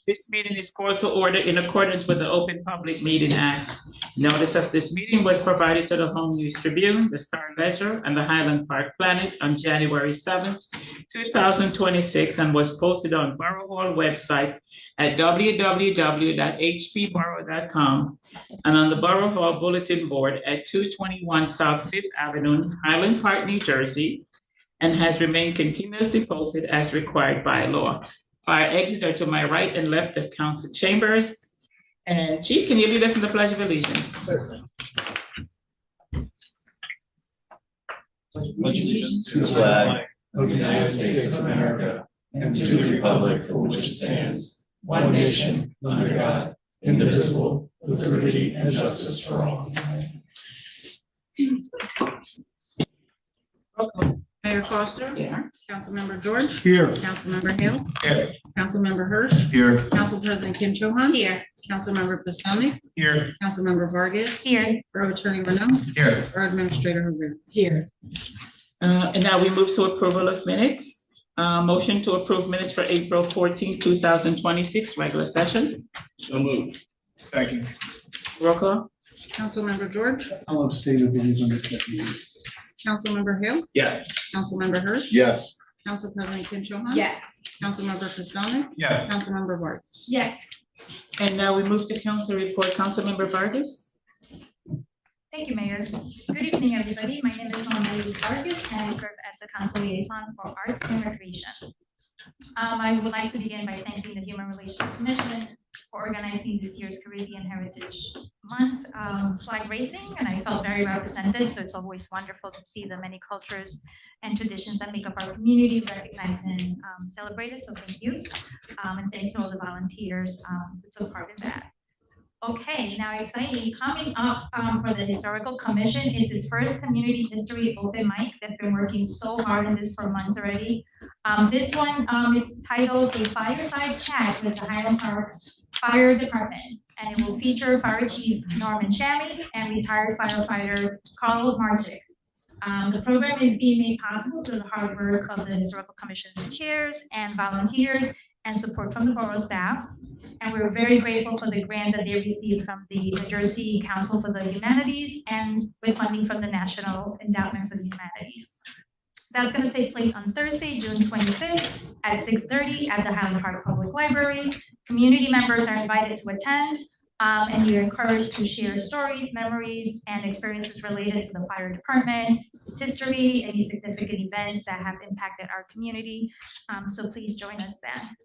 This meeting is called to order in accordance with the Open Public Meeting Act. Notice of this meeting was provided to the Home News Tribune, the Star Ledger, and the Highland Park Planet on January 7th, 2026, and was posted on Borough Hall website at www.hpborough.com and on the Borough Hall bulletin board at 221 South 5th Avenue, Highland Park, New Jersey, and has remained continuously posted as required by law. Our exits are to my right and left of Council Chambers. And Chief, can you lead us in the Pledge of Allegiance? Certainly. Pledge allegiance to the flag of the United States of America and to the republic for which it stands, one nation, under God, indivisible, with liberty and justice for all. Mayor Foster. Here. Councilmember George. Here. Councilmember Hill. Here. Councilmember Hirsch. Here. Council President Kim Cho-Han. Here. Councilmember Pistonik. Here. Councilmember Vargas. Here. Borough Attorney Renaud. Here. Borough Administrator Rivera. Here. And now we move to approval of minutes. Motion to approve minutes for April 14, 2026, regular session. So moved. Second. Roll call. Councilmember George. I'll abstain if any on this meeting. Councilmember Hill. Yes. Councilmember Hirsch. Yes. Council President Kim Cho-Han. Yes. Councilmember Pistonik. Yes. Councilmember Vargas. Yes. And now we move to council report. Councilmember Vargas. Thank you, Mayor. Good evening, everybody. My name is Maria Vargas, and I serve as the council liaison for Arts and Recreation. I would like to begin by thanking the Human Relations Commission for organizing this year's Caribbean Heritage Month flag raising, and I felt very represented, so it's always wonderful to see the many cultures and traditions that make up our community recognized and celebrated, so thank you. And thanks to all the volunteers who took part in that. Okay, now exciting, coming up for the Historical Commission, it's its first community history open mic. They've been working so hard on this for months already. This one is titled A Fireside Chat with the Highland Park Fire Department, and it will feature Fire Chief Norman Shammy and retired firefighter Carl Marchick. The program is being made possible through the hard work of the Historical Commission's chairs and volunteers and support from the borough staff. And we're very grateful for the grant that they received from the New Jersey Council for the Humanities and with funding from the National Endowment for the Humanities. That's going to take place on Thursday, June 25th at 6:30 at the Highland Park Public Library. Community members are invited to attend, and you're encouraged to share stories, memories, and experiences related to the fire department, its history, any significant events that have impacted our community. So please join us then.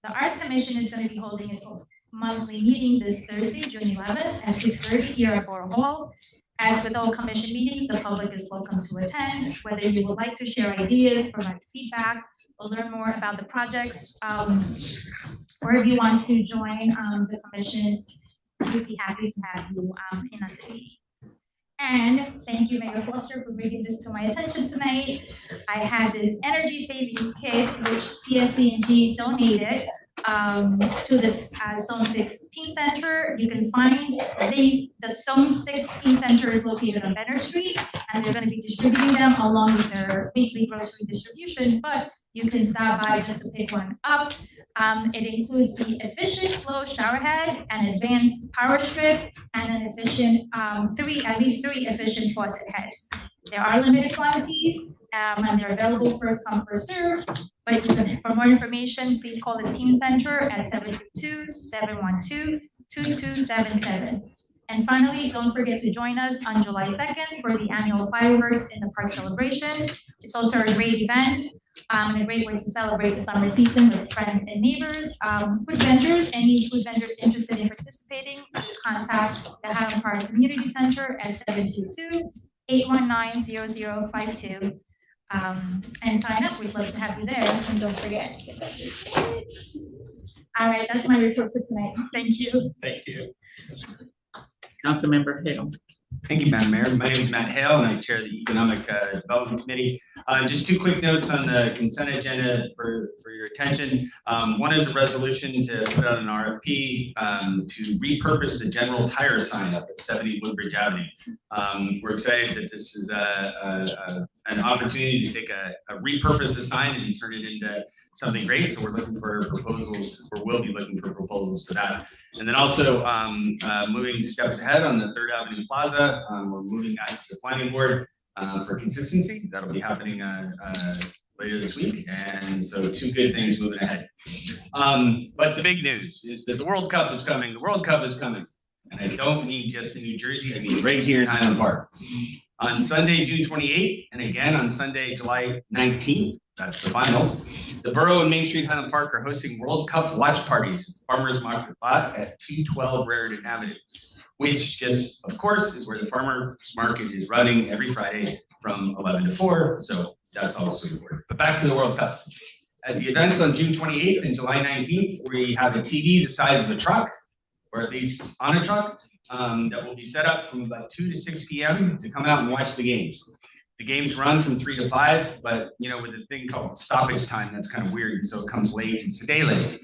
The Arts Commission is going to be holding its monthly meeting this Thursday, June 11th at 6:30 here at Borough Hall. As with all commission meetings, the public is welcome to attend. Whether you would like to share ideas, provide feedback, or learn more about the projects, or if you want to join the commissions, we'd be happy to have you in on the meeting. And thank you, Mayor Foster, for bringing this to my attention tonight. I have this energy savings kit, which PSC&G donated to the Zone 6 Teen Center. You can find the Zone 6 Teen Center is located on Benner Street, and they're going to be distributing them along with their weekly grocery distribution, but you can stop by just to pick one up. It includes the efficient flow shower head, an advanced power strip, and an efficient at least three efficient faucet heads. There are limited quantities, and they're available first come, first serve. But you can, for more information, please call the Teen Center at 732-712-2277. And finally, don't forget to join us on July 2nd for the annual fireworks in the park celebration. It's also a great event and a great way to celebrate the summer season with friends and neighbors. Food vendors, any food vendors interested in participating, contact the Highland Park Community Center at 722-819-0052. And sign up. We'd love to have you there. And don't forget. All right, that's my report for tonight. Thank you. Thank you. Councilmember Hill. Thank you, Madam Mayor. My name is Matt Hale, and I chair the Economic Development Committee. Just two quick notes on the consent agenda for your attention. One is a resolution to put out an RFP to repurpose the general tire sign up at 70 Woodbridge Avenue. We're excited that this is an an opportunity to take a repurpose a sign and turn it into something great. So we're looking for proposals, or will be looking for proposals for that. And then also moving steps ahead on the 3rd Avenue Plaza, we're moving that to the planning board for consistency. That'll be happening later this week. And so 2 good things moving ahead. But the big news is that the World Cup is coming. The World Cup is coming. And I don't mean just in New Jersey, I mean right here in Highland Park. On Sunday, June 28th, and again on Sunday, July 19th, that's the finals, the Borough and Main Street Highland Park are hosting World Cup watch parties at the Farmers Market Lot at 212 Raritan Avenue, which just, of course, is where the Farmers Market is running every Friday from 11 to 4, so that's also important. But back to the World Cup. At the events on June 28th and July 19th, we have a TV the size of a truck, or at least on a truck, that will be set up from about 2 to 6 p.m. to come out and watch the games. The games run from 3 to 5, but with a thing called stoppage time, that's kind of weird, so it comes late. It's a day late.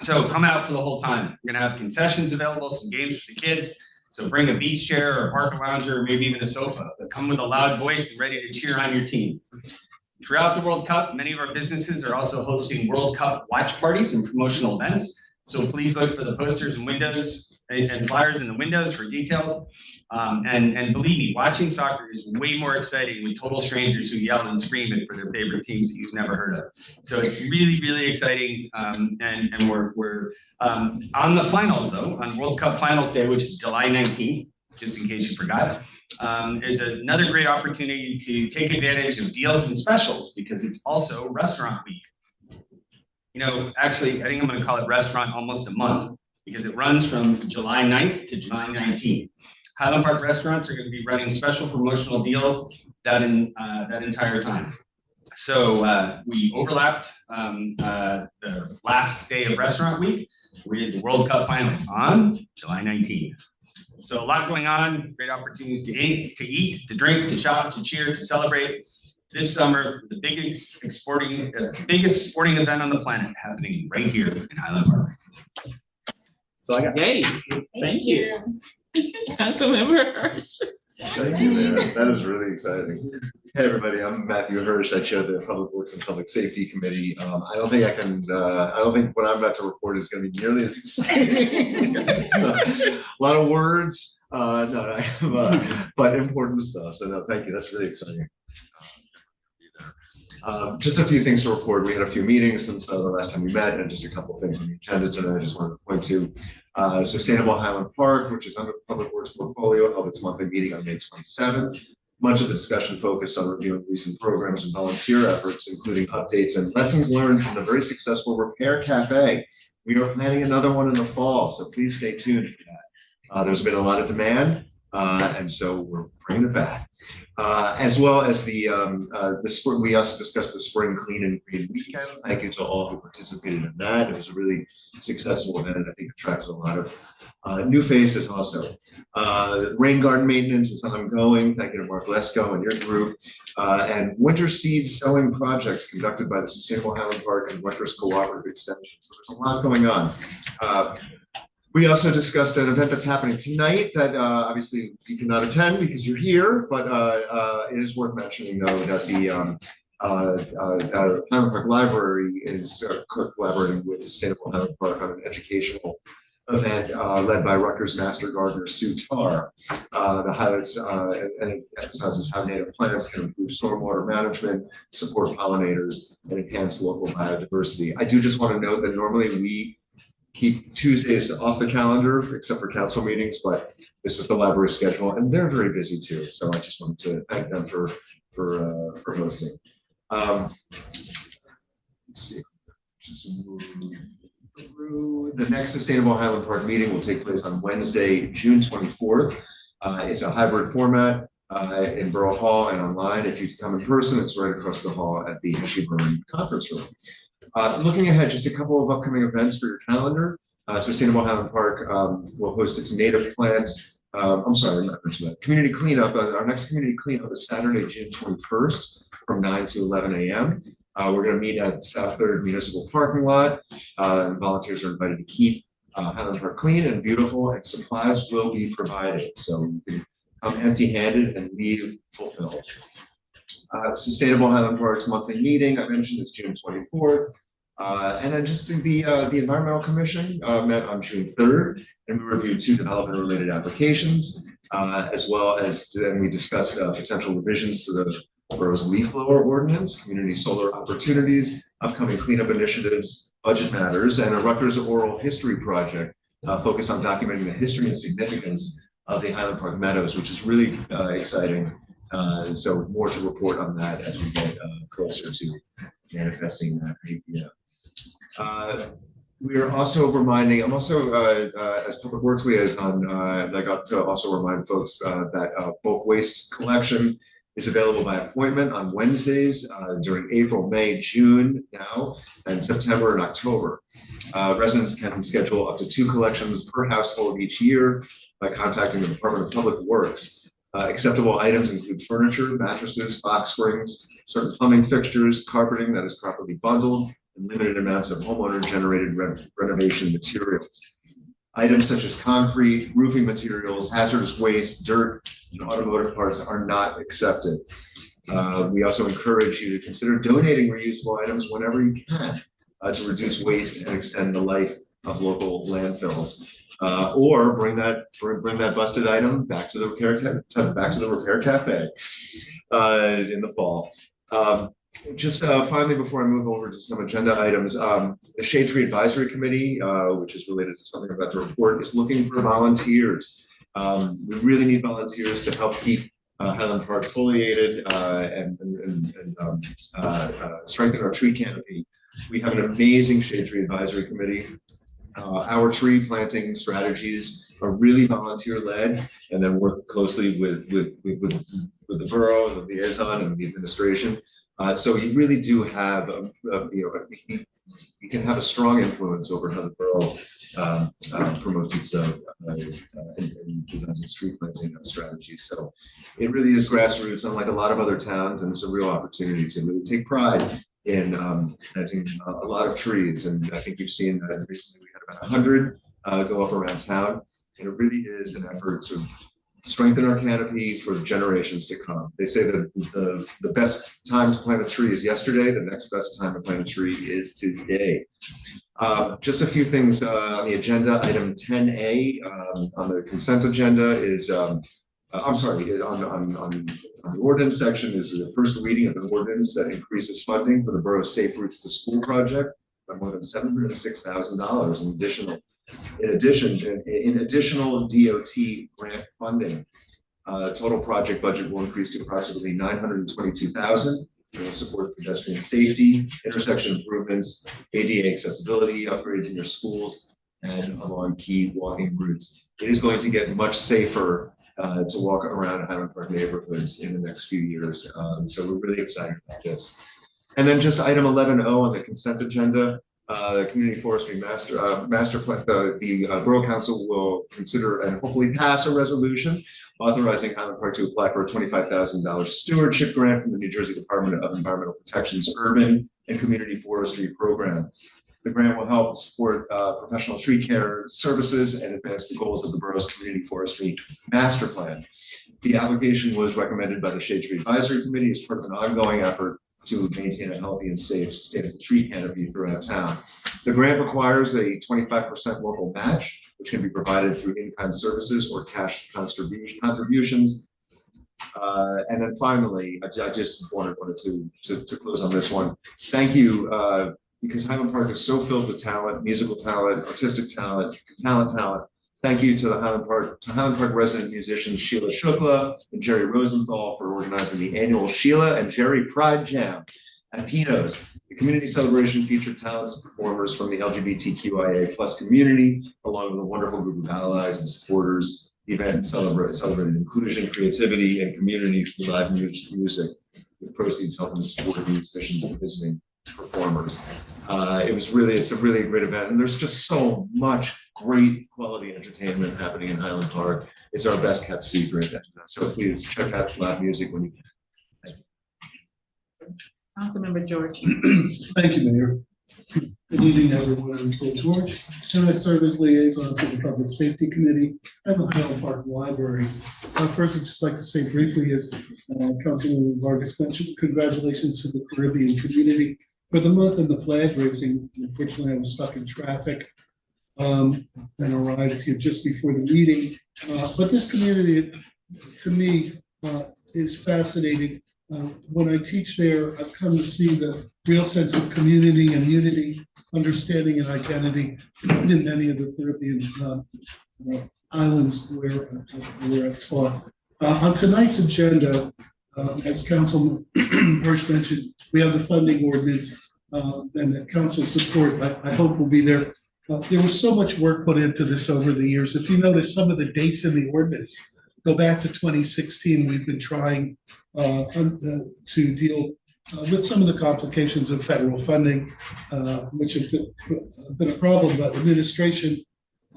So come out for the whole time. We're gonna have concessions available, some games for the kids. So bring a beach chair or a park lounger, or maybe even a sofa, but come with a loud voice and ready to cheer on your team. Throughout the World Cup, many of our businesses are also hosting World Cup watch parties and promotional events. So please look for the posters and windows and flyers in the windows for details. And believe me, watching soccer is way more exciting with total strangers who yell and scream it for their favorite teams that you've never heard of. So it's really, really exciting. And we're on the finals though, on World Cup Finals Day, which is July 19th, just in case you forgot, is another great opportunity to take advantage of deals and specials because it's also Restaurant Week. Actually, I think I'm going to call it Restaurant Almost a Month because it runs from July 9th to July 19th. Highland Park restaurants are going to be running special promotional deals that entire time. So we overlapped the last day of Restaurant Week with the World Cup Finals on July 19th. So a lot going on, great opportunities to eat, to drink, to shop, to cheer, to celebrate. This summer, the biggest sporting event on the planet happening right here in Highland Park. So I got. Yay, thank you. Councilmember Hirsch. Thank you, man. That is really exciting. Hey, everybody. I'm Matthew Hirsch. I chair the Public Works and Public Safety Committee. I don't think what I'm about to report is going to be nearly as exciting. A lot of words, but important stuff. So no, thank you. That's really exciting. Just a few things to report. We had a few meetings since the last time we met, and just a couple of things on the agenda tonight I just wanted to point to. Sustainable Highland Park, which is under the Public Works portfolio, held its monthly meeting on May 27th. Much of the discussion focused on reviewing recent programs and volunteer efforts, including updates and lessons learned from the very successful Repair Cafe. We are planning another one in the fall, so please stay tuned for that. There's been a lot of demand, and so we're bringing it back. As well as the spring, we also discussed the Spring Clean and Green Weekend. Thank you to all who participated in that. It was a really successful event, and I think attracted a lot of new faces also. Rain garden maintenance is ongoing. Thank you to Mark Lesko and your group. And winter seed sowing projects conducted by the Sustainable Highland Park and Rutgers Cooperative Extension. So there's a lot going on. We also discussed an event that's happening tonight that obviously you cannot attend because you're here, but it is worth mentioning though that the Highland Park Library is collaborating with Sustainable Highland Park on an educational event led by Rutgers Master Gardener Sue Tarr. The highlights and it emphasizes how native plants can improve stormwater management, support pollinators, and enhance local biodiversity. I do just want to note that normally we keep Tuesdays off the calendar, except for council meetings, but this was the library schedule, and they're very busy too. So I just wanted to thank them for hosting. Let's see, just move through. The next Sustainable Highland Park meeting will take place on Wednesday, June 24th. It's a hybrid format in Borough Hall and online. If you come in person, it's right across the hall at the Heshy-Burn Conference Room. Looking ahead, just a couple of upcoming events for your calendar. Sustainable Highland Park will host its native plants. I'm sorry, I'm not mentioning that. Community cleanup. Our next community cleanup is Saturday, June 21st from 9 to 11 a.m. We're going to meet at South 3rd Municipal Parking Lot. And volunteers are invited to keep Highland Park clean and beautiful, and supplies will be provided. So you can come empty-handed and leave fulfilled. Sustainable Highland Park's monthly meeting, I mentioned, is June 24th. And then just the Environmental Commission met on June 3rd, and we reviewed 2 development-related applications, as well as then we discussed potential revisions to the borough's leaf blower ordinance, community solar opportunities, upcoming cleanup initiatives, budget matters, and a Rutgers oral history project focused on documenting the history and significance of the Highland Park Meadows, which is really exciting. So more to report on that as we get closer to manifesting that idea. We are also reminding, I'm also, as Public Works Liaison, I got to also remind folks that bulk waste collection is available by appointment on Wednesdays during April, May, June now, and September and October. Residents can schedule up to 2 collections per household each year by contacting the Department of Public Works. Acceptable items include furniture, mattresses, box springs, certain plumbing fixtures, carpeting that is properly bundled, and limited amounts of homeowner-generated renovation materials. Items such as concrete, roofing materials, hazardous waste, dirt, and automotive parts are not accepted. We also encourage you to consider donating reusable items whenever you can to reduce waste and extend the life of local landfills. Or bring that busted item back to the repair cafe in the fall. Just finally, before I move over to some agenda items, the Shade Tree Advisory Committee, which is related to something about the report, is looking for volunteers. We really need volunteers to help keep Highland Park foliated and strengthen our tree canopy. We have an amazing Shade Tree Advisory Committee. Our tree planting strategies are really volunteer-led, and then work closely with the borough, the liaison, and the administration. So you really do have, you can have a strong influence over how the borough promotes its and designs its tree planting strategies. So it really is grassroots, unlike a lot of other towns, and it's a real opportunity to really take pride in planting a lot of trees. And I think you've seen that recently we had about 100 go up around town, and it really is an effort to strengthen our canopy for generations to come. They say that the best time to plant a tree is yesterday. The next best time to plant a tree is today. Just a few things on the agenda. Item 10A on the consent agenda is, I'm sorry, is on the ordinance section is the first reading of an ordinance that increases funding for the borough's Safe Routes to School project by more than $706,000 in additional DOT grant funding. Total project budget will increase to approximately $922,000. It will support pedestrian safety, intersection improvements, ADA accessibility, upgrades in your schools, and along key walking routes. It is going to get much safer to walk around Highland Park neighborhoods in the next few years. So we're really excited about this. And then just item 11O on the consent agenda. The Community Forestry Master Plan, the Borough Council will consider and hopefully pass a resolution authorizing Highland Park to apply for a $25,000 stewardship grant from the New Jersey Department of Environmental Protection's Urban and Community Forestry Program. The grant will help support professional tree care services and advance the goals of the borough's Community Forestry Master Plan. The application was recommended by the Shade Tree Advisory Committee as part of an ongoing effort to maintain a healthy and safe sustainable tree canopy throughout town. The grant requires a 25% local match, which can be provided through in-kind services or cash contributions. And then finally, I just wanted to close on this one. Thank you, because Highland Park is so filled with talent, musical talent, artistic talent, talent. Thank you to the Highland Park resident musicians Sheila Shukla and Jerry Rosenthal for organizing the annual Sheila and Jerry Pride Jam at Pino's. The community celebration featured talented performers from the LGBTQIA+ community, along with a wonderful group of allies and supporters. The event celebrated inclusion, creativity, and community through live music, with proceeds helping support the musicians and visiting performers. It's a really great event, and there's just so much great quality entertainment happening in Highland Park. It's our best kept secret. So please check out live music when you can. Councilmember George. Thank you, Mayor. Good evening, everyone. I'm Phil George, and I serve as liaison to the Public Safety Committee and the Highland Park Library. First, I'd just like to say briefly, as Councilman Vargas mentioned, congratulations to the Caribbean community for the month and the flag raising. Unfortunately, I was stuck in traffic and arrived here just before the meeting. But this community, to me, is fascinating. When I teach there, I've come to see the real sense of community and unity, understanding and identity in many of the Caribbean islands where I've taught. On tonight's agenda, as Councilman Hirsch mentioned, we have the funding ordinance and the council support, I hope will be there. There was so much work put into this over the years. If you notice some of the dates in the ordinance, go back to 2016, we've been trying to deal with some of the complications of federal funding, which have been a problem. But administration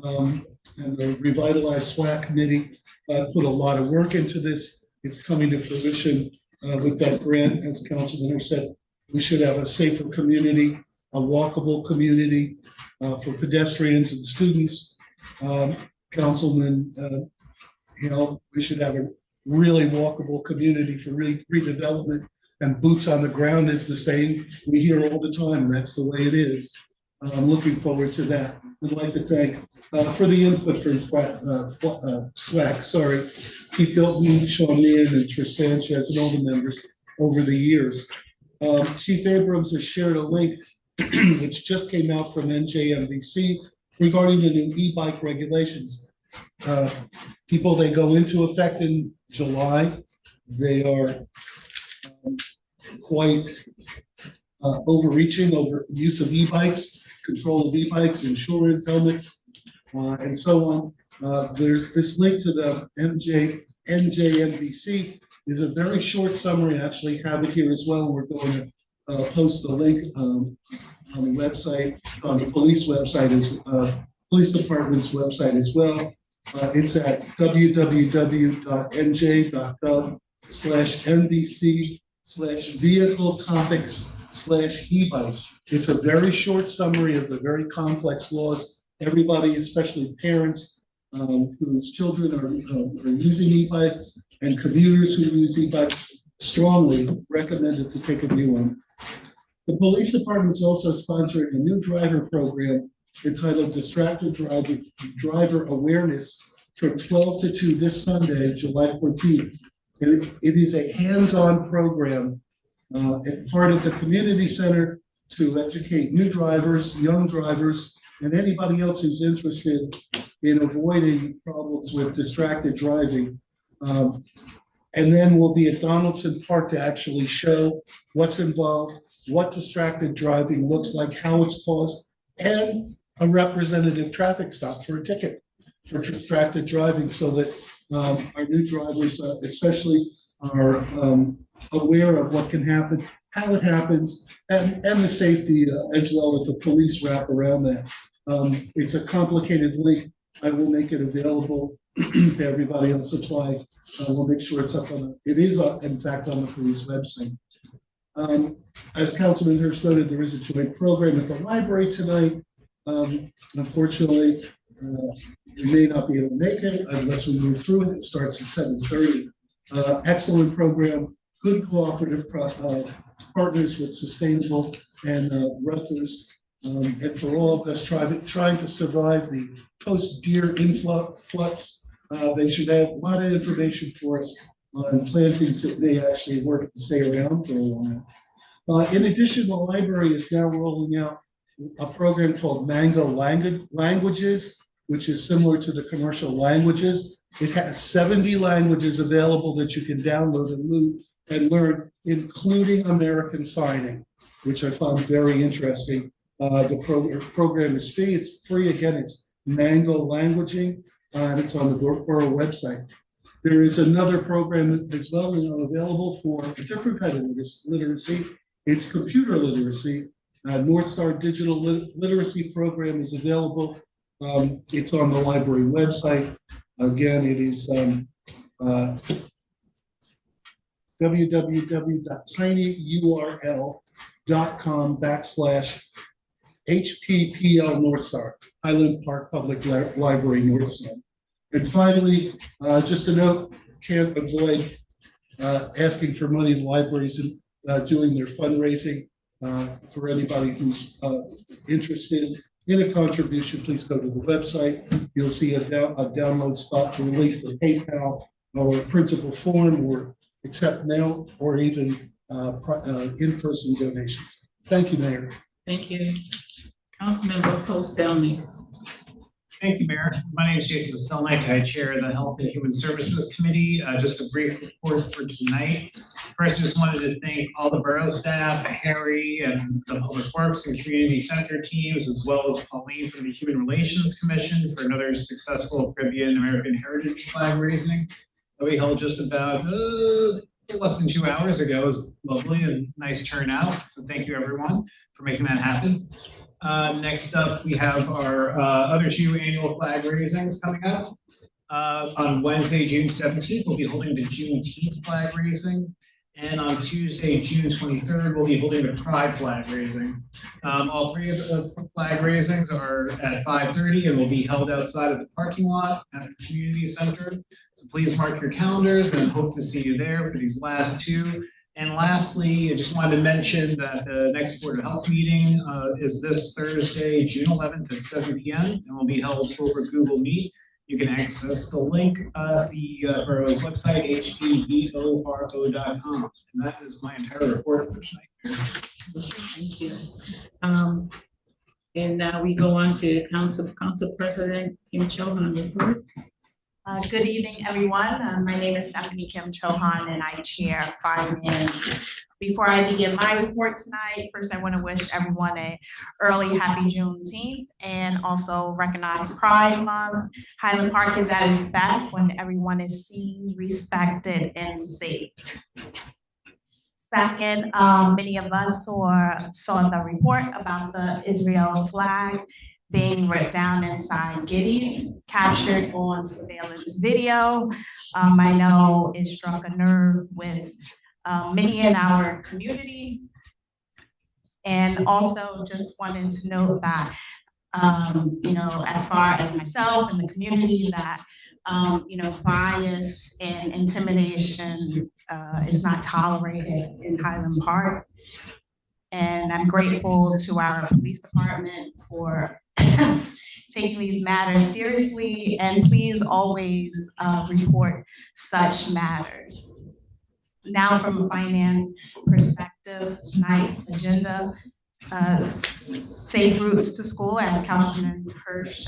and the revitalized SWAC committee put a lot of work into this. It's coming to fruition with that grant. As Councilman Hirsch said, we should have a safer community, a walkable community for pedestrians and students. Councilman, we should have a really walkable community for redevelopment, and boots on the ground is the same. We hear all the time, and that's the way it is. I'm looking forward to that. I'd like to thank for the input from SWAC, Keith Hilton, Sean Meehan, and Tris Sanchez, and all the members over the years. Chief Abrams has shared a link which just came out from NJMVC regarding the new e-bike regulations. People, they go into effect in July. They are quite overreaching over use of e-bikes, control of e-bikes, insurance, helmets, and so on. There's this link to the NJMVC is a very short summary. I actually have it here as well. We're going to post the link on the website, on the police website, police department's website as well. It's at www.nj.gov/MVC/vehicle topics/e-bike. It's a very short summary of the very complex laws. Everybody, especially parents whose children are using e-bikes and commuters who use e-bikes, strongly recommended to take a view on. The police department is also sponsoring a new driver program entitled Distracted Driver Awareness from 12 to 2 this Sunday, July 14th. It is a hands-on program and part of the community center to educate new drivers, young drivers, and anybody else who's interested in avoiding problems with distracted driving. And then we'll be at Donaldson Park to actually show what's involved, what distracted driving looks like, how it's caused, and a representative traffic stop for a ticket for distracted driving, so that our new drivers especially are aware of what can happen, how it happens, and the safety as well as the police wrap around that. It's a complicated link. I will make it available to everybody on supply. We'll make sure it's up on, it is in fact on the police website. As Councilman Hirsch noted, there is a joint program at the library tonight. Unfortunately, we may not be able to make it unless we move through it. It starts at 7:30. Excellent program, good cooperative partners with Sustainable and Rutgers. And for all of us trying to survive the post-deer influx, they should have a lot of information for us on plantings that may actually work to stay around for a while. In addition, the library is now rolling out a program called Mango Languages, which is similar to the commercial languages. It has 70 languages available that you can download and learn, including American Signing, which I found very interesting. The program is free. It's free. Again, it's Mango Languaging, and it's on the Borough website. There is another program as well available for a different kind of literacy. It's computer literacy. North Star Digital Literacy Program is available. It's on the library website. Again, it is www.tinyurl.com/ HPPL North Star, Highland Park Public Library North Star. And finally, just a note, can't avoid asking for money in libraries and doing their fundraising. For anybody who's interested in a contribution, please go to the website. You'll see a download spot for a link for PayPal or printable form or accept mail or even in-person donations. Thank you, Mayor. Thank you. Councilmember Postelny. Thank you, Mayor. My name is Jason Stelnick. I chair the Health and Human Services Committee. Just a brief report for tonight. First, I just wanted to thank all the borough staff, Harry and the Public Works and Community Center teams, as well as Pauline from the Human Relations Commission for another successful Caribbean American Heritage flag raising that we held just about less than 2 hours ago. It was lovely and nice turnout. So thank you everyone for making that happen. Next up, we have our other 2 annual flag raisings coming up. On Wednesday, June 17th, we'll be holding the Juneteenth flag raising. And on Tuesday, June 23rd, we'll be holding the Pride flag raising. All 3 of the flag raisings are at 5:30 and will be held outside of the parking lot at the community center. So please mark your calendars and hope to see you there for these last 2. And lastly, I just wanted to mention that the next Board of Health meeting is this Thursday, June 11th at 7 p.m. and will be held over Google Meet. You can access the link at the borough's website, hpboro.com. And that is my entire report for tonight. Thank you. And now we go on to Council President Kim Chohan report. Good evening, everyone. My name is Stephanie Kim Chohan, and I chair Finance. Before I begin my report tonight, first I want to wish everyone an early happy Juneteenth and also recognize Pride Month. Highland Park is at its best when everyone is seen, respected, and safe. Second, many of us saw the report about the Israel flag being ripped down inside Giddy's, captured on surveillance video. I know it struck a nerve with many in our community. And also just wanted to note that, as far as myself and the community, that, bias and intimidation is not tolerated in Highland Park. And I'm grateful to our police department for taking these matters seriously, and please always report such matters. Now, from a finance perspective, tonight's agenda, safe routes to school, as Councilman Hirsch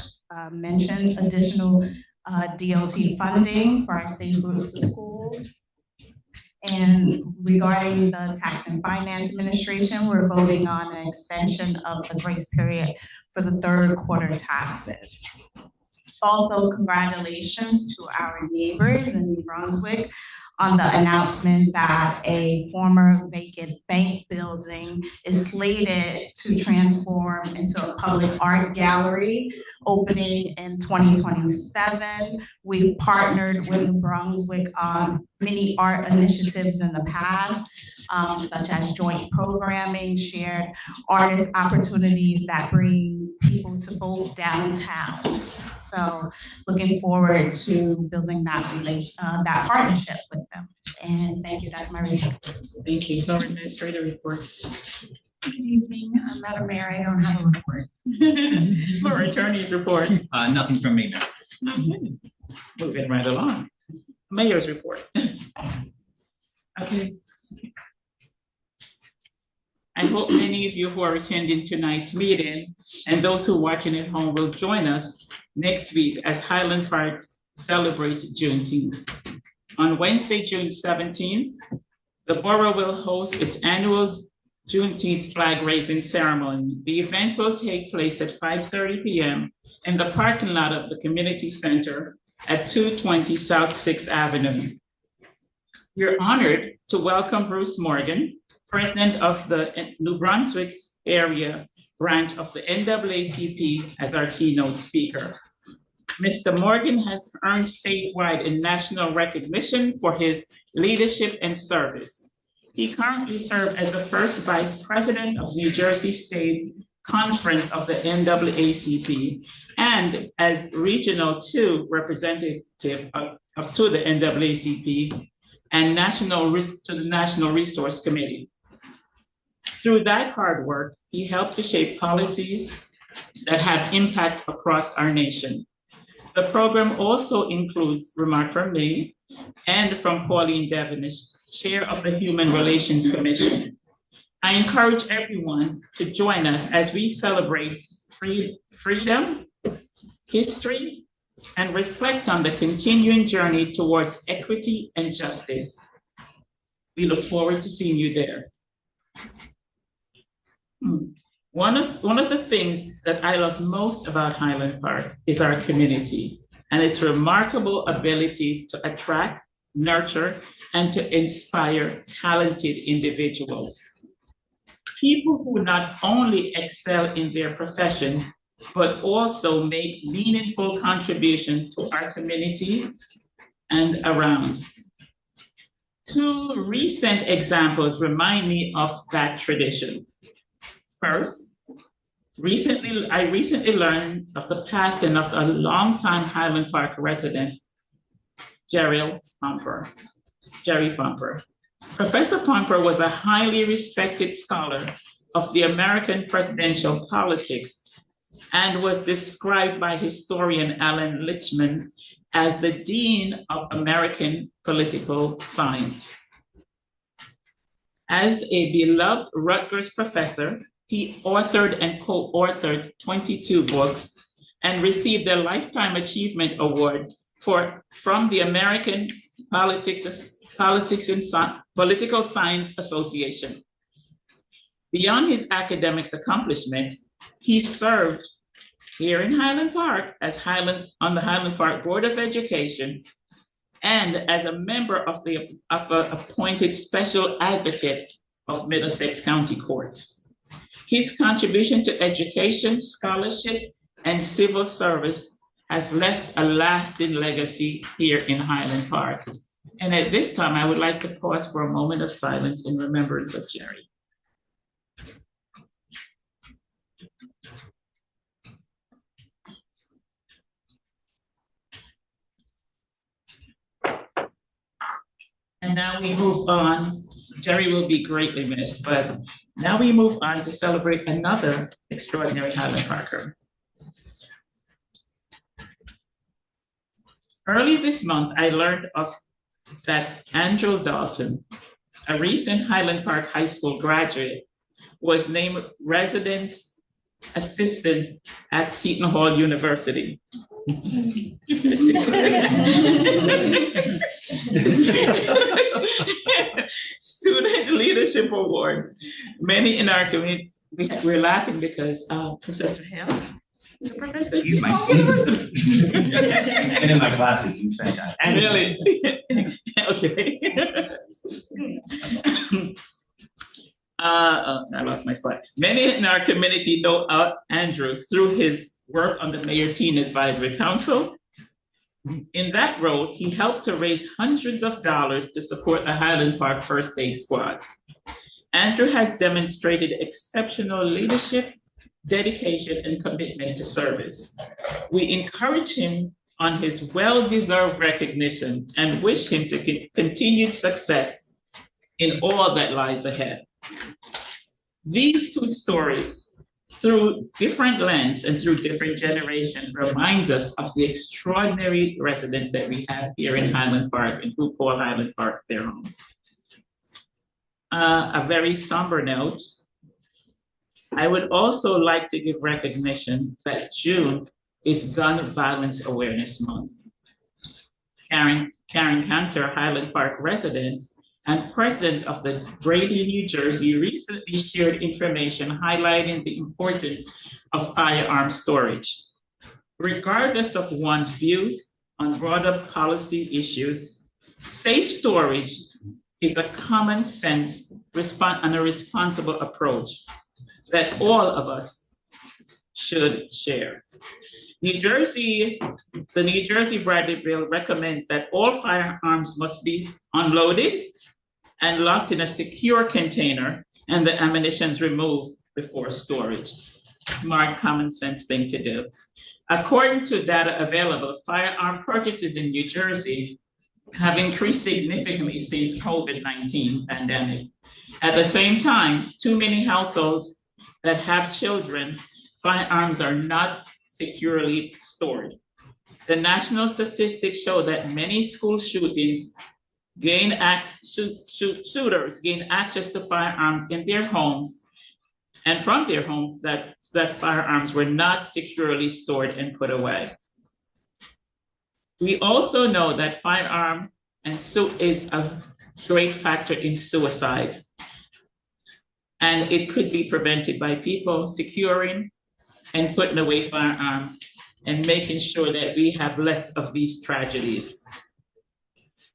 mentioned, additional DOT funding for our safe routes to school. And regarding the Tax and Finance Administration, we're voting on an extension of the grace period for the third quarter taxes. Also, congratulations to our neighbors in New Brunswick on the announcement that a former vacant bank building is slated to transform into a public art gallery opening in 2027. We've partnered with New Brunswick on many art initiatives in the past, such as joint programming, shared artist opportunities that bring people to both downtowns. So looking forward to building that that partnership with them. And thank you, that's my report. Thank you. Borough Administrator report. Good evening, Madam Mayor. I don't have a report. Borough Attorney's report. Nothing from me, Mayor. Moving right along. Mayor's report. Okay. I hope many of you who are attending tonight's meeting and those who are watching at home will join us next week as Highland Park celebrates Juneteenth. On Wednesday, June 17th, the borough will host its annual Juneteenth flag raising ceremony. The event will take place at 5:30 p.m. in the parking lot of the community center at 220 South 6th Avenue. We're honored to welcome Bruce Morgan, President of the New Brunswick area branch of the NAACP, as our keynote speaker. Mr. Morgan has earned statewide and national recognition for his leadership and service. He currently serves as the first Vice President of New Jersey State conference of the NAACP and as Regional 2 representative to the NAACP and to the National Resource Committee. Through that hard work, he helped to shape policies that have impact across our nation. The program also includes remark from me and from Pauline Devonish, Chair of the Human Relations Commission. I encourage everyone to join us as we celebrate freedom, history, and reflect on the continuing journey towards equity and justice. We look forward to seeing you there. One of the things that I love most about Highland Park is our community and its remarkable ability to attract, nurture, and to inspire talented individuals. People who not only excel in their profession, but also make meaningful contribution to our community and around. Two recent examples remind me of that tradition. First, I recently learned of the passing of a longtime Highland Park resident, Jerry Pomper. Professor Pomper was a highly respected scholar of the American presidential politics and was described by historian Alan Lichman as the Dean of American Political Science. As a beloved Rutgers professor, he authored and co-authored 22 books and received a Lifetime Achievement Award from the American Political Science Association. Beyond his academics accomplishment, he served here in Highland Park on the Highland Park Board of Education and as a member of the appointed special advocate of Middlesex County Courts. His contribution to education, scholarship, and civil service has left a lasting legacy here in Highland Park. And at this time, I would like to pause for a moment of silence in remembrance of Jerry. And now we move on. Jerry will be greatly missed, but now we move on to celebrate another extraordinary Highland Parker. Early this month, I learned that Andrew Dalton, a recent Highland Park High School graduate, was named resident assistant at Seton Hall University. Student Leadership Award. Many in our community, we're laughing because Professor Hale is a professor. He's my student. And in my classes, he's fantastic. And really? Okay. I lost my spot. Many in our community know Andrew through his work on the Mayor Teen Advisory Council. In that role, he helped to raise hundreds of dollars to support the Highland Park First Aid Squad. Andrew has demonstrated exceptional leadership, dedication, and commitment to service. We encourage him on his well-deserved recognition and wish him to continued success in all that lies ahead. These two stories, through different lens and through different generations, reminds us of the extraordinary residents that we have here in Highland Park and who call Highland Park their home. A very somber note, I would also like to give recognition that June is Gun Violence Awareness Month. Karen Cantor, Highland Park resident and president of the Brady, New Jersey, recently shared information highlighting the importance of firearm storage. Regardless of one's views on broader policy issues, safe storage is a common sense and a responsible approach that all of us should share. The New Jersey Bradley Bill recommends that all firearms must be unloaded and locked in a secure container and the ammunition removed before storage. smart, common sense thing to do. According to data available, firearm purchases in New Jersey have increased significantly since COVID-19 pandemic. At the same time, too many households that have children, firearms are not securely stored. The national statistics show that many school shootings shooters gain access to firearms in their homes and from their homes that firearms were not securely stored and put away. We also know that firearm is a great factor in suicide. And it could be prevented by people securing and putting away firearms and making sure that we have less of these tragedies.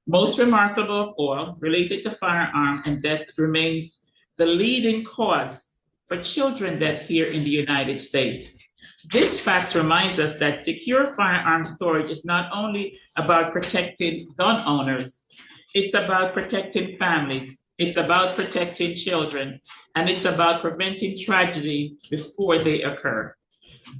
Most remarkable of all, related to firearm and death, remains the leading cause for children death here in the United States. This fact reminds us that secure firearm storage is not only about protecting gun owners, it's about protecting families, it's about protecting children, and it's about preventing tragedy before they occur.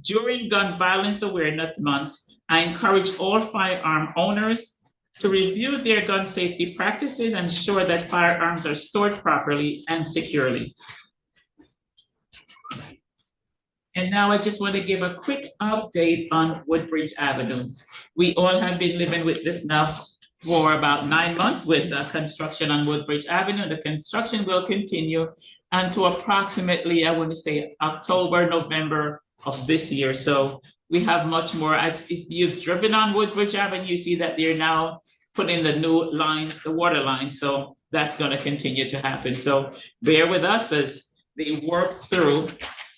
During Gun Violence Awareness Month, I encourage all firearm owners to review their gun safety practices and ensure that firearms are stored properly and securely. And now I just want to give a quick update on Woodbridge Avenue. We all have been living with this now for about 9 months with the construction on Woodbridge Avenue. The construction will continue until approximately, I want to say, October, November of this year. So we have much more. If you've driven on Woodbridge Avenue, you see that they're now putting the new lines, the water lines. So that's going to continue to happen. So bear with us as they work through,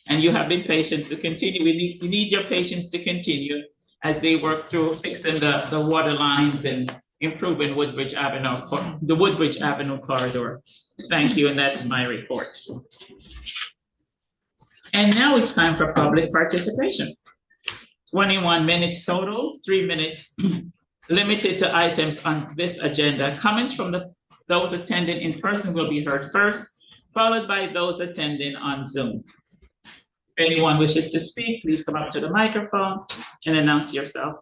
and you have been patient to continue. We need your patience to continue as they work through fixing the water lines and improving Woodbridge Avenue, the Woodbridge Avenue corridor. Thank you, and that's my report. And now it's time for public participation. 21 minutes total, 3 minutes limited to items on this agenda. Comments from those attending in person will be heard first, followed by those attending on Zoom. If anyone wishes to speak, please come up to the microphone and announce yourself.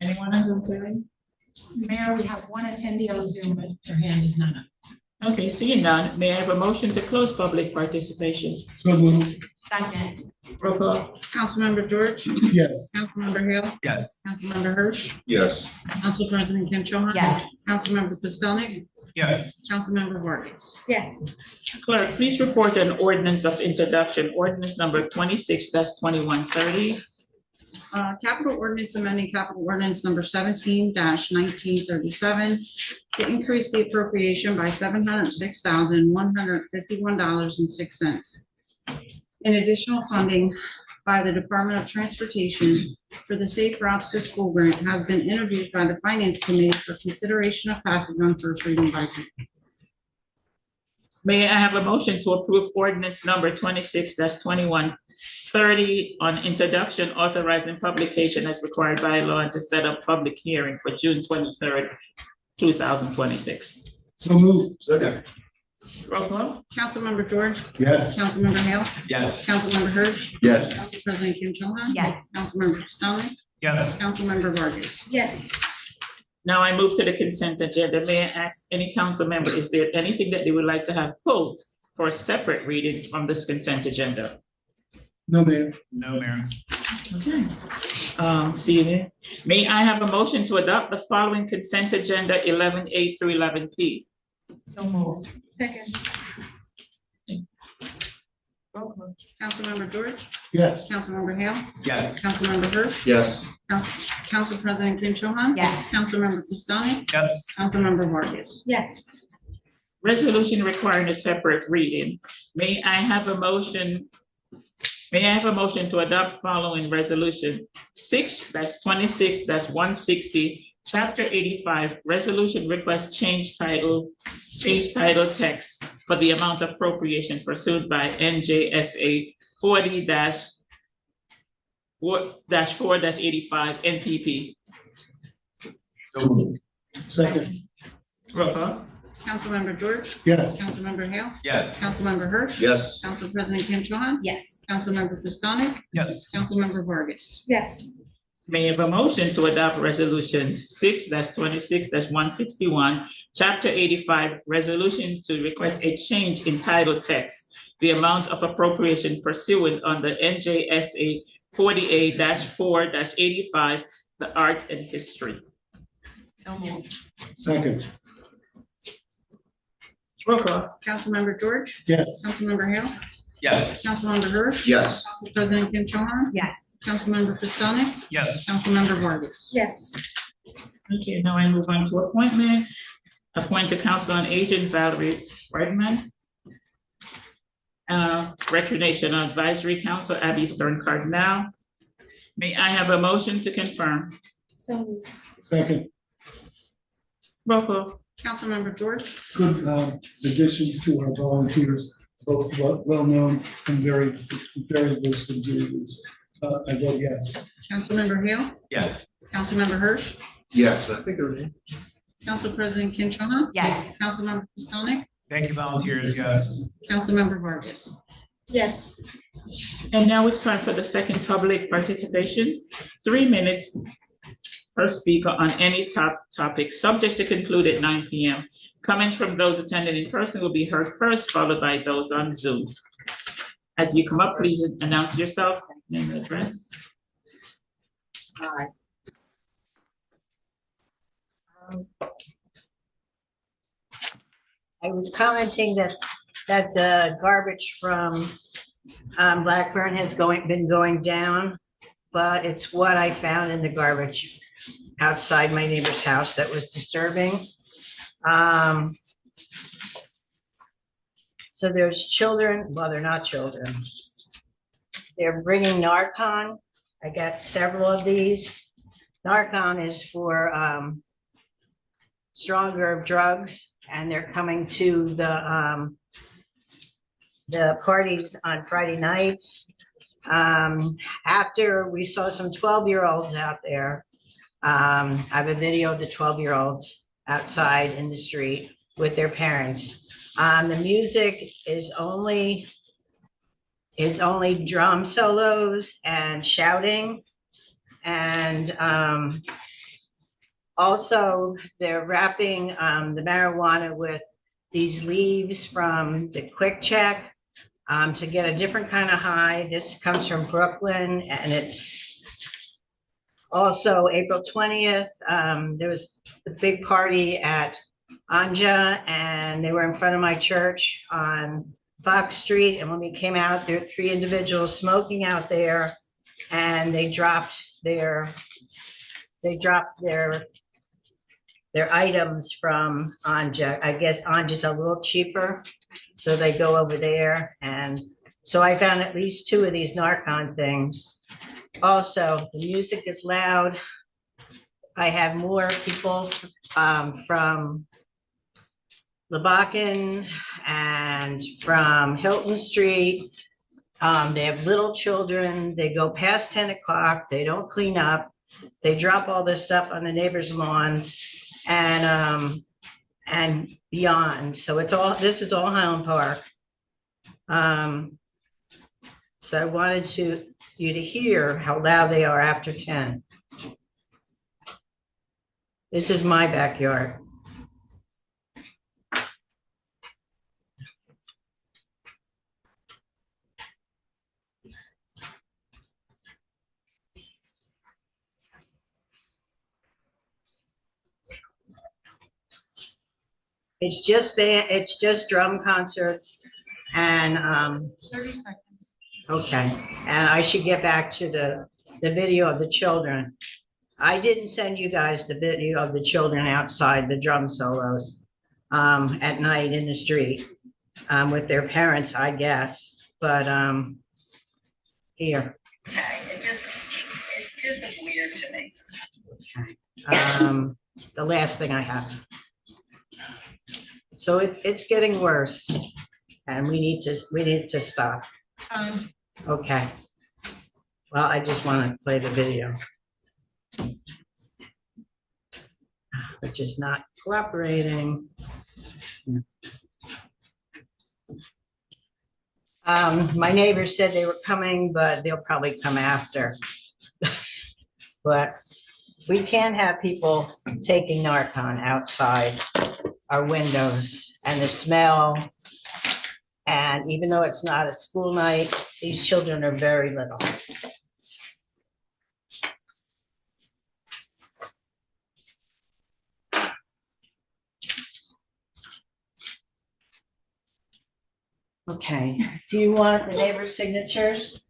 Anyone on Zoom today? Mayor, we have one attendee on Zoom, but their hand is not up. Okay, seeing none, may I have a motion to close public participation? So moved. Second. Roll call. Councilmember George, Yes. Councilmember Hale, Yes. Councilmember Hirsch, Yes. Council President Kim Cho Han. Yes. Councilmember Pistonik, Yes. Councilmember Vargas. Yes. Clerk, please report an ordinance of introduction, ordinance number 26-2130. Capital ordinance amending capital ordinance number 17-1937 to increase the appropriation by $706,151.06. In additional funding by the Department of Transportation for the Safe Routes to School grant has been introduced by the Finance Committee for consideration of passage on first reading by title. May I have a motion to approve ordinance number 26-2130 on introduction, authorizing publication as required by law, and to set up public hearing for June 23rd, 2026. So moved. Second. Roll call. Councilmember George, Yes. Councilmember Hale, Yes. Councilmember Hirsch, Yes. Council President Kim Cho Han. Yes. Councilmember Pistonik, Yes. Councilmember Vargas. Yes. Now I move to the consent agenda. May I ask any council member, is there anything that they would like to have pulled for a separate reading from this consent agenda? No, Mayor. No, Mayor. Okay. See you there. May I have a motion to adopt the following consent agenda 11A through 11P? So moved. Second. Roll call. Councilmember George, Yes. Councilmember Hale, Yes. Councilmember Hirsch, Yes. Council President Kim Cho Han. Yes. Councilmember Pistonik, Yes. Councilmember Vargas. Yes. Resolution requiring a separate reading. May I have a motion? May I have a motion to adopt following resolution 6-26-160, chapter 85, resolution request change title text for the amount appropriation pursued by NJSA 40-4-85 NPP. So moved. Second. Roll call. Councilmember George, Yes. Councilmember Hale, Yes. Councilmember Hirsch, Yes. Council President Kim Cho Han, Yes. Councilmember Pistonik, Yes. Councilmember Vargas. Yes. May I have a motion to adopt resolution 6-26-161, chapter 85, resolution to request a change in title text, the amount of appropriation pursuant under NJSA 48-4-85, the arts and history. So moved. Second. Roll call. Councilmember George, Yes. Councilmember Hale, Yes. Councilmember Hirsch, Yes. Council President Kim Cho Han, Yes. Councilmember Pistonik, Yes. Councilmember Vargas. Yes. Okay, now I move on to appointment. Appoint to Council on Aging Valerie Redmond. Recreation Advisory Council Abby Stern Cardinal. May I have a motion to confirm? So moved. Second. Roll call. Councilmember George, Good additions to our volunteers, both well-known and very versed in doing this. I vote yes. Councilmember Hale, Yes. Councilmember Hirsch, Yes, I think it Council President Kim Cho Han, Yes. Councilmember Pistonik, Thank you, volunteers. Yes. Councilmember Vargas. Yes. And now it's time for the second public participation. 3 minutes per speaker on any topic, subject to conclude at 9 p.m. Comments from those attending in person will be heard first, followed by those on Zoom. As you come up, please announce yourself, name and address. Hi. I was commenting that the garbage from Blackburn has been going down, but it's what I found in the garbage outside my neighbor's house that was disturbing. So there's children, well, they're not children. They're bringing Narcan. I got several of these. Narcan is for stronger drugs, and they're coming to the parties on Friday nights. After we saw some 12-year-olds out there. I have a video of the 12-year-olds outside in the street with their parents. The music is only drum solos and shouting. And also they're wrapping the marijuana with these leaves from the Quick Check to get a different kind of high. This comes from Brooklyn, and it's also April 20th. There was a big party at Anja, and they were in front of my church on Fox Street. And when we came out, there were 3 individuals smoking out there, and they dropped their items from Anja. I guess Anja's a little cheaper, so they go over there. And so I found at least 2 of these Narcan things. Also, the music is loud. I have more people from Lebacan and from Hilton Street. They have little children. They go past 10 o'clock. They don't clean up. They drop all this stuff on the neighbors' lawns and beyond. So this is all Highland Park. So I wanted you to hear how loud they are after 10. This is my backyard. It's just drum concerts and 30 seconds. okay. And I should get back to the video of the children. I didn't send you guys the video of the children outside the drum solos at night in the street with their parents, I guess. But here. It's just weird to me. Okay. The last thing I have. So it's getting worse, and we need to stop. Okay. Well, I just want to play the video, which is not cooperating. My neighbors said they were coming, but they'll probably come after. But we can't have people taking Narcan outside our windows and the smell. And even though it's not a school night, these children are very little. Okay, do you want the neighbor's signatures?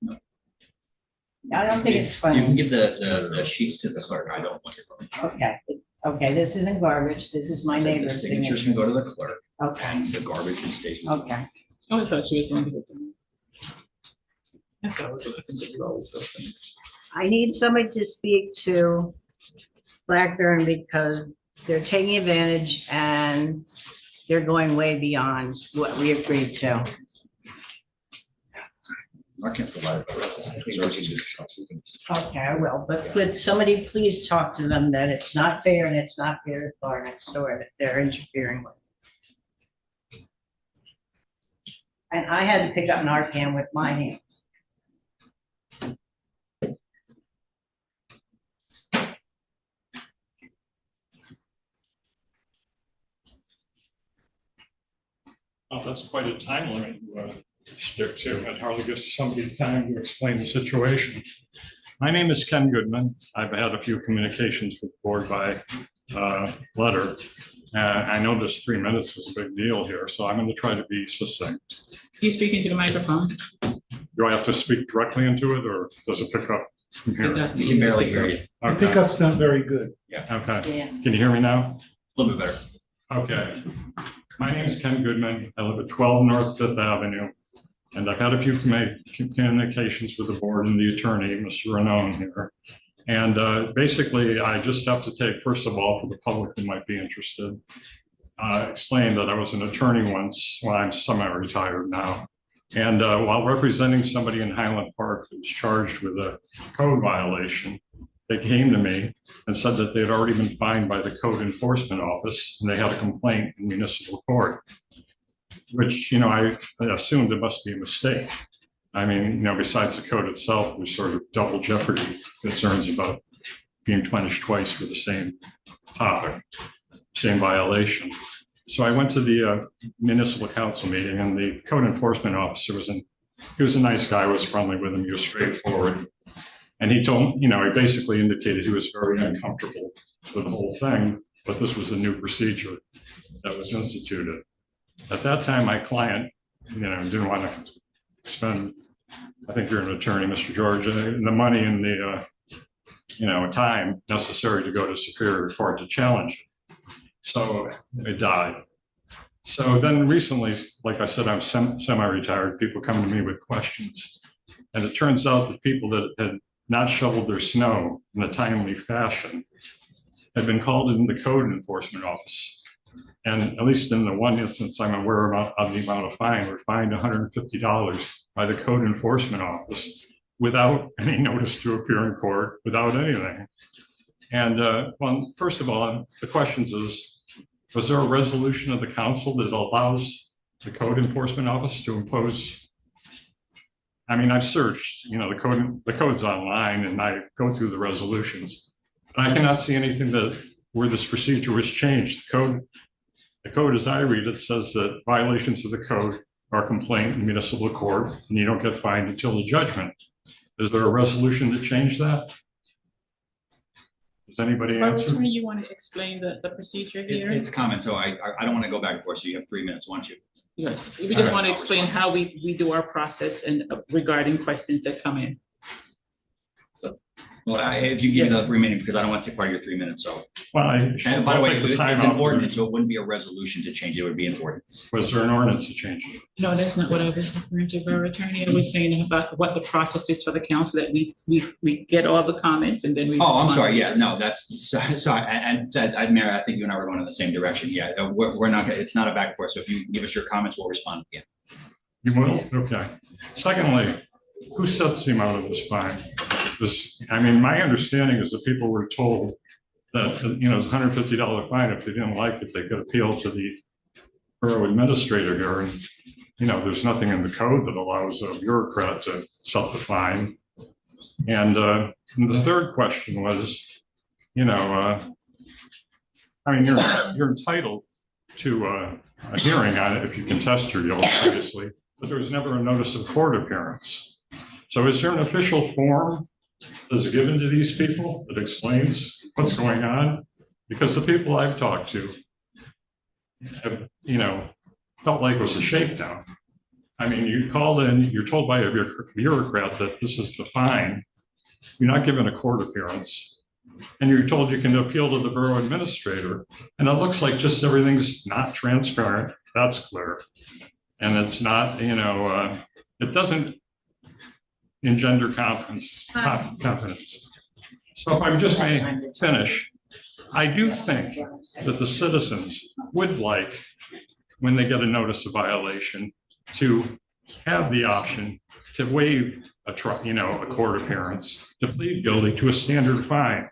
I don't think it's You can funny. give the sheets to the clerk. I don't want your phone. Okay, okay, this isn't garbage. This is my So the neighbor's signatures can go to the clerk. Okay, And the garbage can stay. okay. Oh, I thought she was going to get to me. That's what I was looking for. You always go for me. I need somebody to speak to Blackburn because they're taking advantage and they're going way beyond what we agreed to. I can't provide. Okay, I will, but could somebody please talk to them that it's not fair and it's not fair to the bar next door that they're interfering with. And I had to pick up Narcan with my hands. Oh, that's quite a time limit you stick to. It hardly gives somebody time to explain the situation. My name is Ken Goodman. I've had a few communications with the board by letter. I know this 3 minutes is a big deal here, so I'm going to try to be succinct. You speaking to the microphone? Do I have to speak directly into it, or does it pick up from It here? doesn't. You can barely hear you. The Okay. pickup's not very good. Okay. Yeah. Can you hear me now? A little bit better. Okay. My name is Ken Goodman. I live at 12 North Fifth Avenue. And I've had a few communications with the board and the attorney, Mr. Renone here. And basically, I just have to take, first of all, for the public who might be interested, explain that I was an attorney once. Well, I'm semi-retired now. And while representing somebody in Highland Park who was charged with a code violation, they came to me and said that they had already been fined by the code enforcement office and they had a complaint in municipal court, which, I assumed it must be a mistake. I mean, besides the code itself, there's sort of double jeopardy concerns about being punished twice for the same topic, same violation. So I went to the municipal council meeting and the code enforcement officer he was a nice guy, was friendly with him, he was straightforward. And he told, he basically indicated he was very uncomfortable with the whole thing, but this was a new procedure that was instituted. At that time, my client, didn't want to spend, I think you're an attorney, Mr. George, the money and the, time necessary to go to Superior Court to challenge it. So it died. So then recently, like I said, I'm semi-retired, people come to me with questions. And it turns out that people that had not shoveled their snow in a timely fashion had been called in the code enforcement office. And at least in the one instance I'm aware of the amount of fine, we're fined $150 by the code enforcement office without any notice to appear in court, without anything. And well, first of all, the questions is, was there a resolution of the council that allows the code enforcement office to impose? I mean, I've searched, the code's online and I go through the resolutions. But I cannot see anything where this procedure was changed. The code as I read it says that violations of the code are a complaint in municipal court and you don't get fined until the judgment. Is there a resolution to change that? Does anybody answer? Attorney, you want to explain the procedure here? It's common, so I don't want to go back and forth, so you have 3 minutes, won't you? Yes, we just want to explain how we do our process and regarding questions that come in. Well, if you give me the remaining, because I don't want to take part of your 3 minutes, so. Well, And by the way, it's an ordinance, so it wouldn't be a resolution to change it, it would be an ordinance. Was there an ordinance to change it? No, that's not what I was referring to, Borough Attorney. I was saying about what the process is for the council, that we get all the comments and then we. Oh, I'm respond. sorry, yeah, no, that's, sorry, and Mary, I think you and I were going in the same direction, yeah, we're not, it's not a back and forth, so if you give us your comments, we'll respond again. You will? Okay. Secondly, who sets the amount of this fine? My understanding is that people were told that, it's a $150 fine. If they didn't like it, they could appeal to the borough administrator here, and, you know, there's nothing in the code that allows a bureaucrat to set the fine. And the third question was, you know, I mean, you're entitled to a hearing on it if you contest your guilt, obviously, but there was never a notice of court appearance. So is there an official form that's given to these people that explains what's going on? Because the people I've talked to have, you know, felt like it was a shakedown. I mean, you call in, you're told by a bureaucrat that this is the fine. You're not given a court appearance. And you're told you can appeal to the borough administrator. And it looks like just everything's not transparent. That's clear. And it's not, you know, it doesn't engender confidence. So if I just may finish, I do think that the citizens would like, when they get a notice of violation, to have the option to waive a court appearance, to plead guilty to a standard fine,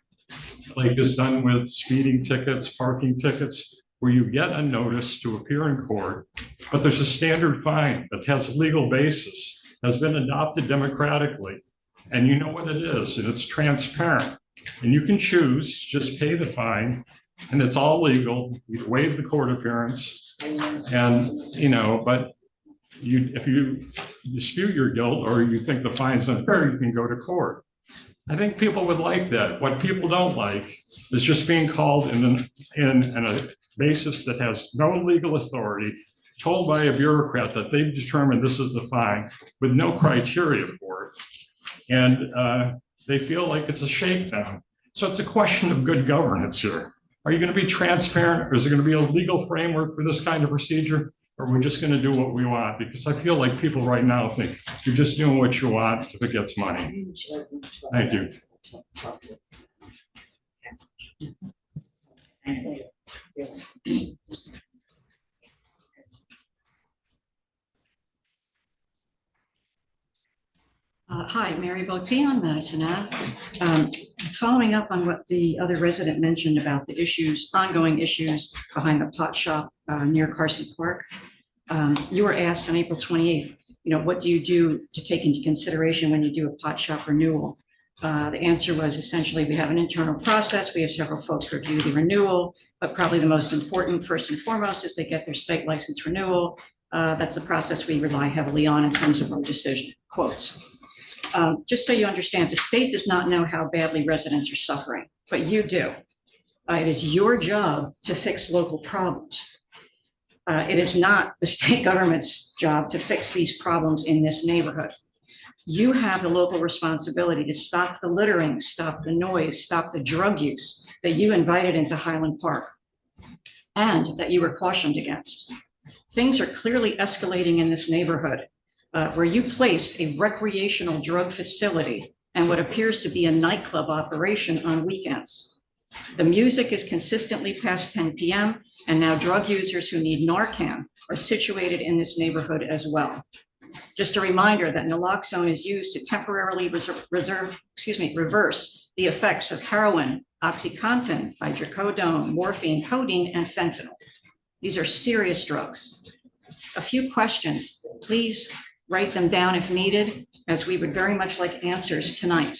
like is done with speeding tickets, parking tickets, where you get a notice to appear in court, but there's a standard fine that has legal basis, has been adopted democratically, and you know what it is, and it's transparent. And you can choose, just pay the fine, and it's all legal. You waive the court appearance, and, you know, but if you dispute your guilt or you think the fine's unfair, you can go to court. I think people would like that. What people don't like is just being called in a basis that has no legal authority, told by a bureaucrat that they've determined this is the fine with no criteria for it. And they feel like it's a shakedown. So it's a question of good governance here. Are you going to be transparent, or is there going to be a legal framework for this kind of procedure? Or are we just going to do what we want? Because I feel like people right now think you're just doing what you want if it gets money. Thank you. Hi, Mary Botte on Madison Ave. Following up on what the other resident mentioned about the issues, ongoing issues behind the pot shop near Carson Park. You were asked on April 28th, you know, what do you do to take into consideration when you do a pot shop renewal? The answer was essentially we have an internal process. We have several folks review the renewal, but probably the most important, first and foremost, is they get their state license renewal. That's the process we rely heavily on in terms of our decision, quotes. Just so you understand, the state does not know how badly residents are suffering, but you do. It is your job to fix local problems. It is not the state government's job to fix these problems in this neighborhood. You have the local responsibility to stop the littering, stop the noise, stop the drug use that you invited into Highland Park and that you were cautioned against. Things are clearly escalating in this neighborhood where you placed a recreational drug facility and what appears to be a nightclub operation on weekends. The music is consistently past 10 p.m. and now drug users who need Narcan are situated in this neighborhood as well. Just a reminder that naloxone is used to temporarily reverse the effects of heroin, OxyContin, hydrocodone, morphine, codeine, and fentanyl. These are serious drugs. A few questions, please write them down if needed, as we would very much like answers tonight.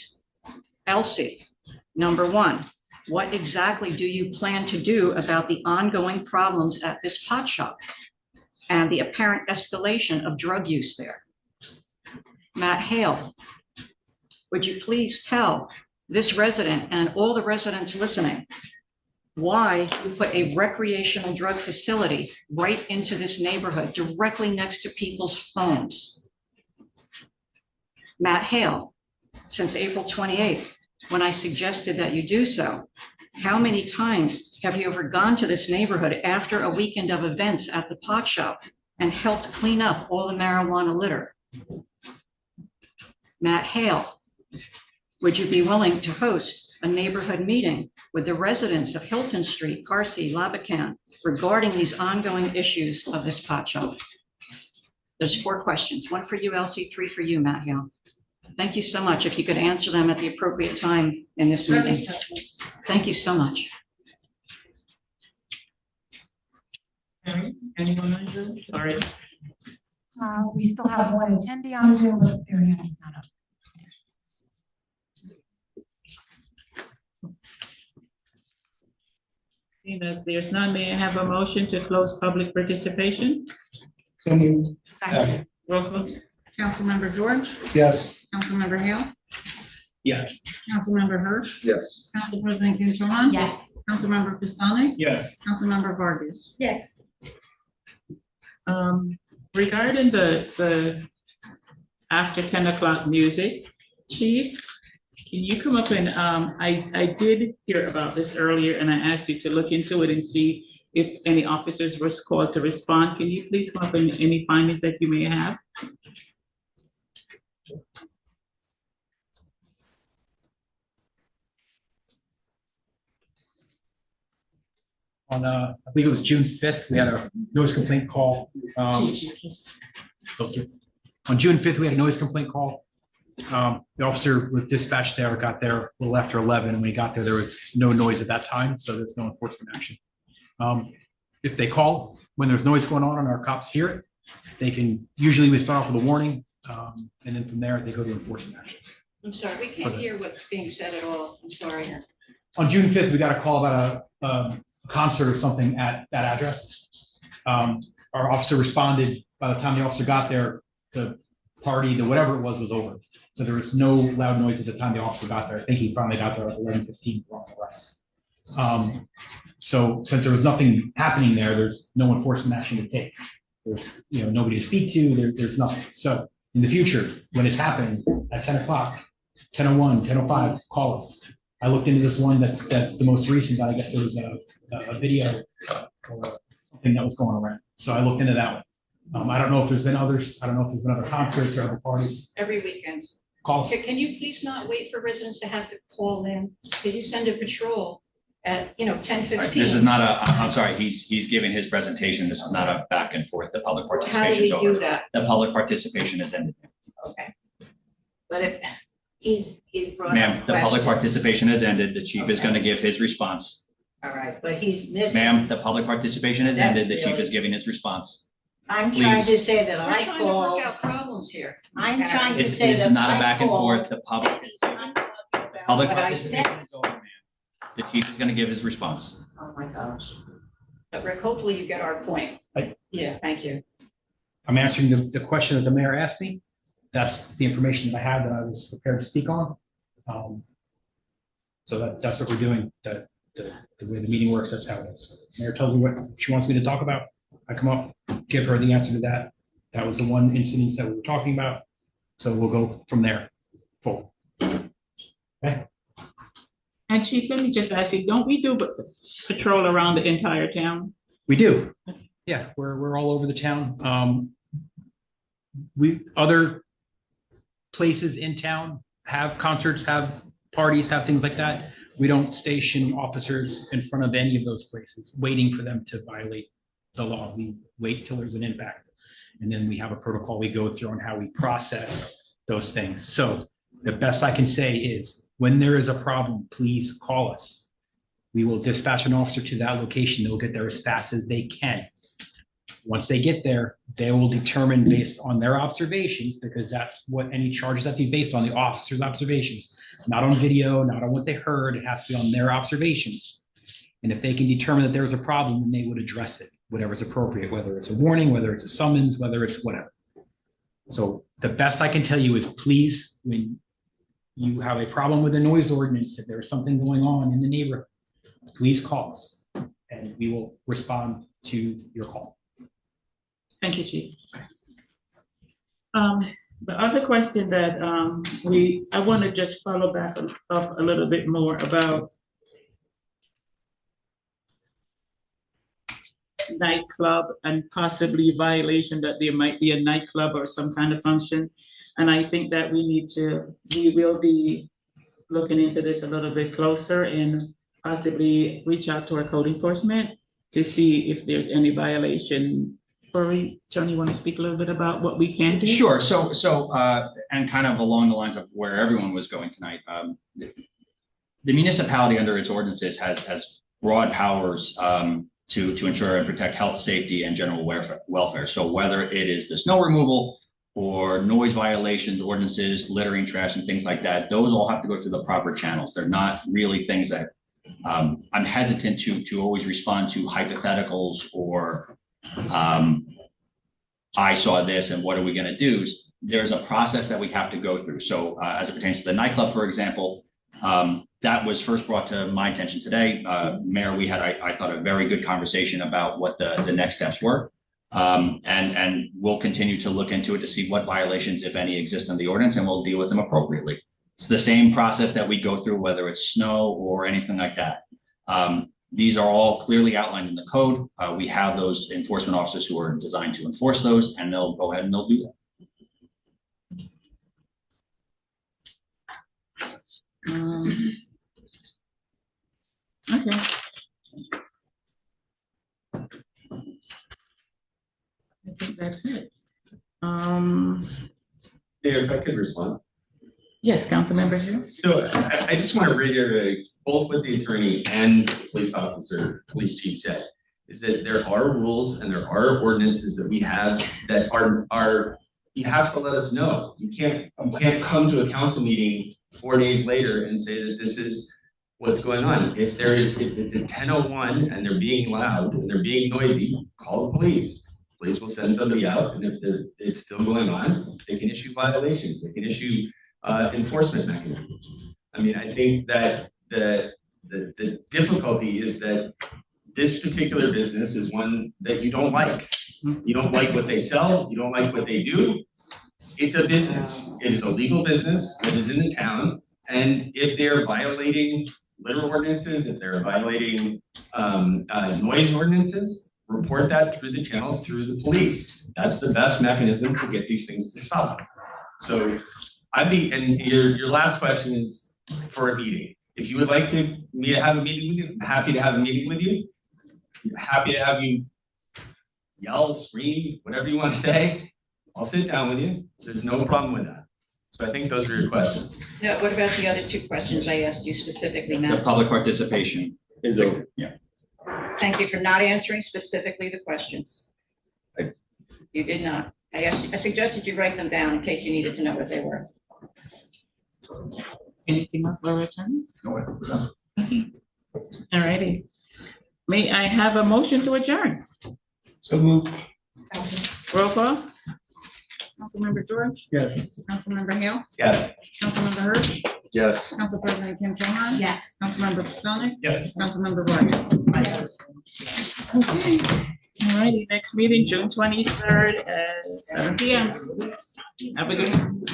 Elsie, number one, what exactly do you plan to do about the ongoing problems at this pot shop and the apparent escalation of drug use there? Matt Hale, would you please tell this resident and all the residents listening why you put a recreational drug facility right into this neighborhood directly next to people's homes? Matt Hale, since April 28th, when I suggested that you do so, how many times have you ever gone to this neighborhood after a weekend of events at the pot shop and helped clean up all the marijuana litter? Matt Hale, would you be willing to host a neighborhood meeting with the residents of Hilton Street, Carsey, Labakan, regarding these ongoing issues of this pot shop? There's 4 questions, 1 for you, Elsie, 3 for you, Matt Hale. Thank you so much. If you could answer them at the appropriate time in this meeting. Thank you so much. Anyone else? Sorry. We still have one attendee on Zoom, but their hand is not up. Seeing as there's none, may I have a motion to close public participation? So moved. Second. Roll call. Councilmember George, Yes. Councilmember Hale, Yes. Councilmember Hirsch, Yes. Council President Kim Cho Han. Yes. Councilmember Pistonik, Yes. Councilmember Vargas. Yes. Regarding the after 10 o'clock music, Chief, can you come up and, I did hear about this earlier and I asked you to look into it and see if any officers were called to respond. Can you please come up and any findings that you may have? On, I believe it was June 5th, we had a noise complaint call. Closer. On June 5th, we had a noise complaint call. The officer was dispatched there, got there a little after 11, and when he got there, there was no noise at that time, so there's no enforcement action. If they call when there's noise going on and our cops hear it, they can, usually we start off with a warning, and then from there, they go to enforcement actions. I'm sorry, we can't hear what's being said at all. I'm sorry. On June 5th, we got a call about a concert or something at that address. Our officer responded. By the time the officer got there, the party, the whatever it was over. So there was no loud noise at the time the officer got there. I think he finally got there at 11:15 for the rest. So since there was nothing happening there, there's no enforcement action to take. There's nobody to speak to. There's nothing. So in the future, when it's happening at 10 o'clock, 10:01, 10:05, call us. I looked into this one that's the most recent. I guess there was a video or something that was going around. So I looked into that one. I don't know if there's been others. I don't know if there's been other concerts or other parties. Every weekend. Calls. Can you please not wait for residents to have to call in? Could you send a patrol at, 10:15? This is not a, I'm sorry, he's giving his presentation. This is not a back and forth. The public How do participation we is do over. that? The public participation is ended. Okay. But He's brought up Ma'am, the public question. participation has ended. The chief is going to give his response. All right, but he's missing. Ma'am, the public participation has That's ended. The chief really- is giving his response. I'm trying Please. to say that we're I trying to work called. out problems here. I'm trying to This say is that not a I back and called. forth. The public is, I'm talking about public what I participation said. is over, ma'am. The chief is going to give his response. Oh, my gosh. But Rick, hopefully you get our point. Yeah, thank you. I'm answering the question that the mayor asked me. That's the information that I had that I was prepared to speak on. So that's what we're doing. The way the meeting works, that's how it is. Mayor tells me what she wants me to talk about. I come up, give her the answer to that. That was the one incident that we were talking about. So we'll go from there forward. Okay. And Chief, let me just ask you, don't we do patrol around the entire town? We do. Yeah, we're all over the town. Other places in town have concerts, have parties, have things like that. We don't station officers in front of any of those places, waiting for them to violate the law. We wait till there's an impact. And then we have a protocol we go through on how we process those things. So the best I can say is when there is a problem, please call us. We will dispatch an officer to that location. They'll get there as fast as they can. Once they get there, they will determine based on their observations, because that's what any charges have to be based on, the officer's observations, not on video, not on what they heard. It has to be on their observations. And if they can determine that there's a problem, then they would address it, whatever's appropriate, whether it's a warning, whether it's a summons, whether it's whatever. So the best I can tell you is please, when you have a problem with a noise ordinance, if there's something going on in the neighborhood, please call us and we will respond to your call. Thank you, Chief. The other question that I want to just follow back up a little bit more about nightclub and possibly violation that there might be a nightclub or some kind of function. And I think that we will be looking into this a little bit closer and possibly reach out to our code enforcement to see if there's any violation. Tony, you want to speak a little bit about what we can do? Sure. So, and kind of along the lines of where everyone was going tonight, the municipality under its ordinances has broad powers to ensure and protect health, safety, and general welfare. So whether it is the snow removal or noise violations, ordinances, littering, trash, and things like that, those all have to go through the proper channels. They're not really things that I'm hesitant to always respond to hypotheticals or I saw this and what are we going to do? There's a process that we have to go through. So as it pertains to the nightclub, for example, that was first brought to my attention today. Mayor, we had, I thought, a very good conversation about what the next steps were. And we'll continue to look into it to see what violations, if any, exist in the ordinance, and we'll deal with them appropriately. It's the same process that we go through, whether it's snow or anything like that. These are all clearly outlined in the code. We have those enforcement officers who are designed to enforce those, and they'll go ahead and they'll do that. Okay. I think that's it. Mayor, if I could respond. Yes, Councilmember Hill. So I just want to reiterate both what the attorney and police officer, police chief said, is that there are rules and there are ordinances that we have that are you have to let us know. You can't come to a council meeting 4 days later and say that this is what's going on. If it's a 10:01 and they're being loud and they're being noisy, call the police. Police will send somebody out, and if it's still going on, they can issue violations. They can issue enforcement mechanisms. I mean, I think that the difficulty is that this particular business is one that you don't like. You don't like what they sell. You don't like what they do. It's a business. It is a legal business that is in the town. And if they're violating litter ordinances, if they're violating noise ordinances, report that through the channels, through the police. That's the best mechanism to get these things to stop. So and your last question is for a meeting. If you would like me to have a meeting with you, I'm happy to have a meeting with you. I'm happy to have you yell, scream, whatever you want to say. I'll sit down with you. There's no problem with that. So I think those are your questions. Now, what about the other 2 questions I asked you specifically, The Matt? public participation is over. Yeah. Thank you for not answering specifically the questions. You did not. I suggested you write them down in case you needed to know what they were. Anything else, Laura Attorney? No. Okay. All righty. May I have a motion to adjourn? So moved. Roll call? Councilmember George? Yes. Councilmember Hale? Yes. Councilmember Hirsch? Yes. Council President Kim Cho-Han? Yes. Councilmember Pistonik? Yes. Councilmember Vargas? Yes. Okay. All righty, next meeting, June 23rd at 7 p.m. Have a good one.